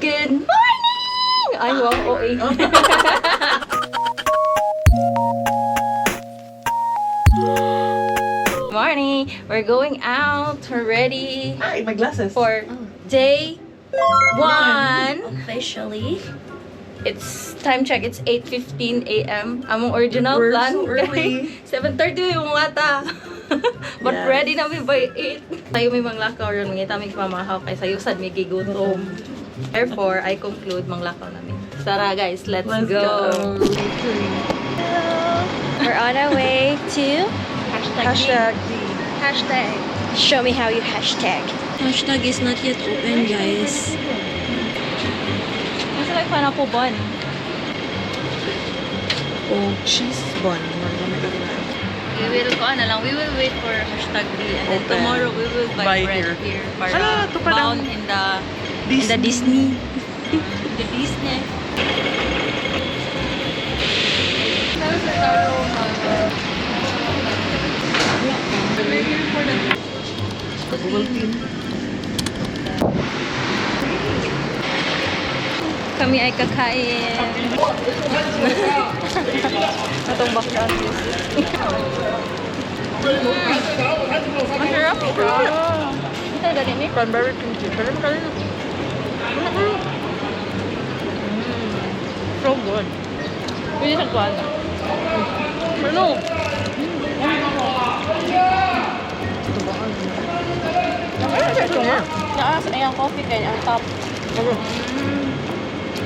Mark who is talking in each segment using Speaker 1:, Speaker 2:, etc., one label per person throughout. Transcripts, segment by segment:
Speaker 1: Good morning! Ay, wow, OA. Morning! We're going out. We're ready
Speaker 2: Ay, my glasses.
Speaker 1: for day 1.
Speaker 3: Officially.
Speaker 1: It's time check. It's 8:15 a.m. Among original
Speaker 2: We're
Speaker 1: plan.
Speaker 2: so early.
Speaker 1: 7:30 yung mata. But
Speaker 2: Yes.
Speaker 1: ready na mi by 8. Tayo may manglakaw ron. Mangita may pamakaw kay sayo sad may gigutom. Therefore, I conclude manglakaw namin. Tara guys, let's go.
Speaker 3: We're on our way to
Speaker 2: Hashtag
Speaker 3: hashtag. Show me how you hashtag. Hashtag is not yet open, guys.
Speaker 1: Kasi like pineapple bun.
Speaker 2: oh, cheese bun.
Speaker 1: We will wait for hashtag D. And then
Speaker 2: Open.
Speaker 1: tomorrow we will buy
Speaker 2: Buy
Speaker 1: bread
Speaker 2: here.
Speaker 1: here. Para
Speaker 2: Hala, ito pala.
Speaker 1: bound in the
Speaker 2: Disney.
Speaker 1: The Disney. We're here for the
Speaker 2: Bubble tea.
Speaker 1: Kami ay kakain. Atong background music. Masarap siya. Ito dali ni.
Speaker 2: Cranberry kimchi. Kalim.
Speaker 1: So good. Pwede sa kuwan. Ano?
Speaker 2: Ito nga.
Speaker 3: Naas ay ang coffee kay ang top.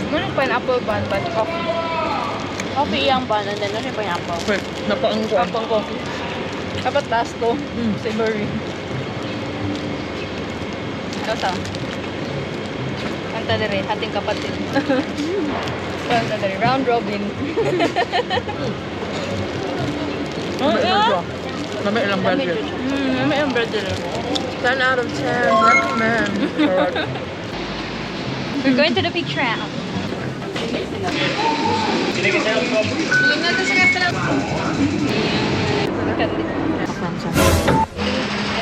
Speaker 1: Ganun pineapple bun, but coffee.
Speaker 3: Coffee iyang bun and then nasa pineapple.
Speaker 2: Wait, napaangkuan.
Speaker 1: Kapang coffee. Dapat taas to. Savory. Ikaw sa? Kanta na rin, ating kapatid. Kanta na rin, round robin.
Speaker 2: Lamay ilang bread yun.
Speaker 1: May ang bread din.
Speaker 2: 10 out of 10. Recommend.
Speaker 1: We're going to the big tram.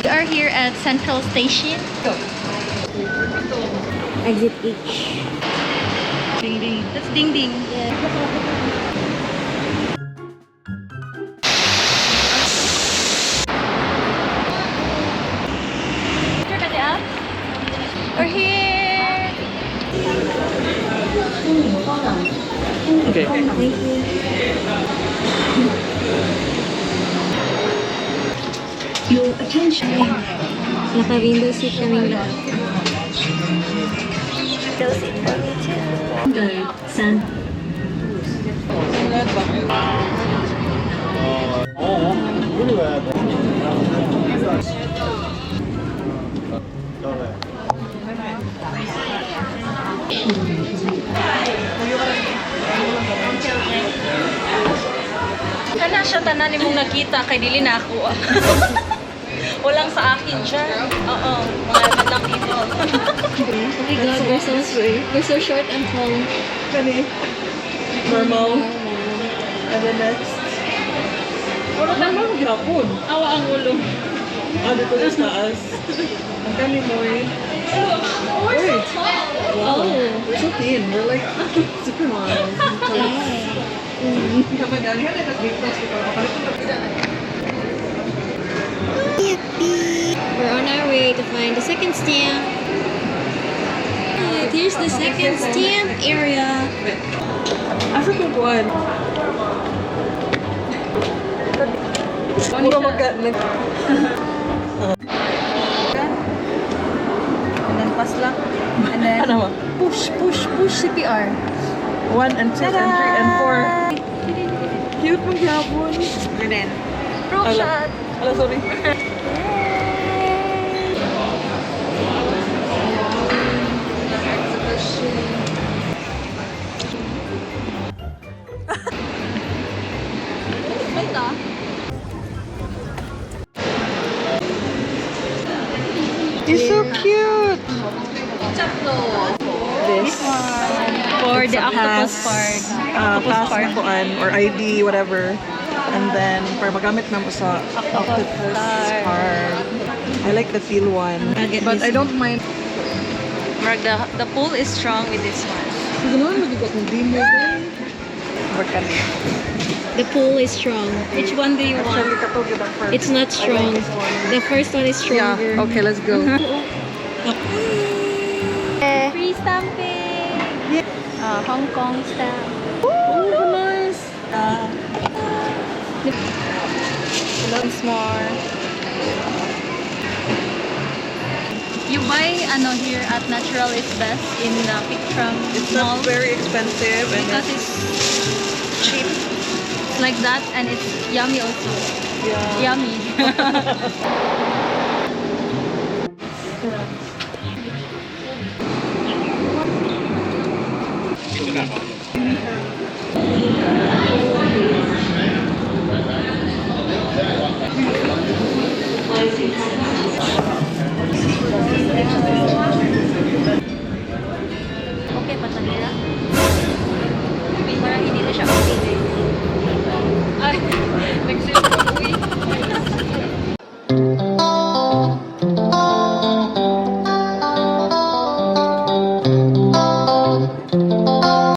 Speaker 1: We are here at Central Station.
Speaker 3: Exit H.
Speaker 1: Ding ding. That's ding ding. We're here.
Speaker 2: Okay.
Speaker 3: Your attention. Naka-window seat kaming lahat. Window seat for me too. San.
Speaker 1: Kana siya tanan nimong nakita kay dili na ako. Walang sa akin siya. Oo, mga madlang people.
Speaker 3: Oh my god, we're so short and tall.
Speaker 2: Kani. Normal. And then next. Wala naman maghapon.
Speaker 1: Awa ang ulo.
Speaker 2: Dito na sa taas. Ang kani mo eh. Wait. Wow. We're so thin. We're like super models.
Speaker 3: We're on our way to find the second stamp. And here's the second stamp area.
Speaker 2: Asa kong kuhan? Puro mag-
Speaker 1: And then pass lang. And then
Speaker 2: Ano ba?
Speaker 1: push CPR.
Speaker 2: 1 and 2 and 3 and 4. Cute mong gyapon.
Speaker 1: And then pro shot.
Speaker 2: Ala, sorry.
Speaker 1: Basta.
Speaker 2: It's so cute. This
Speaker 1: For
Speaker 2: It's
Speaker 1: the
Speaker 2: a
Speaker 1: octopus
Speaker 2: pass,
Speaker 1: card.
Speaker 2: pass na kuan or ID, whatever. And then, para magamit na mo sa octopus card. I like the feel one.
Speaker 3: I'll get
Speaker 2: But
Speaker 3: this
Speaker 2: I don't mind
Speaker 1: Mark, the pull is strong with this one.
Speaker 2: Ganoon mag-iba kung di mo ba? Work ka na.
Speaker 3: The pull is strong.
Speaker 1: Which one do you
Speaker 2: Actually,
Speaker 1: want?
Speaker 2: katog yung first.
Speaker 3: It's not strong.
Speaker 2: I like this one.
Speaker 3: The first one is stronger.
Speaker 2: Yeah, okay, let's go.
Speaker 1: Free stamping! Hong Kong stamp.
Speaker 2: Oh, nice.
Speaker 1: Once more. You buy ano here at Natural is Best in Pick from
Speaker 2: It's
Speaker 1: Mall
Speaker 2: not very expensive and
Speaker 1: because it's cheap. It's like that and it's yummy also.
Speaker 2: yeah.
Speaker 1: Yummy. Okay pa talaga? Parang hindi na siya okay. Ay, nagsil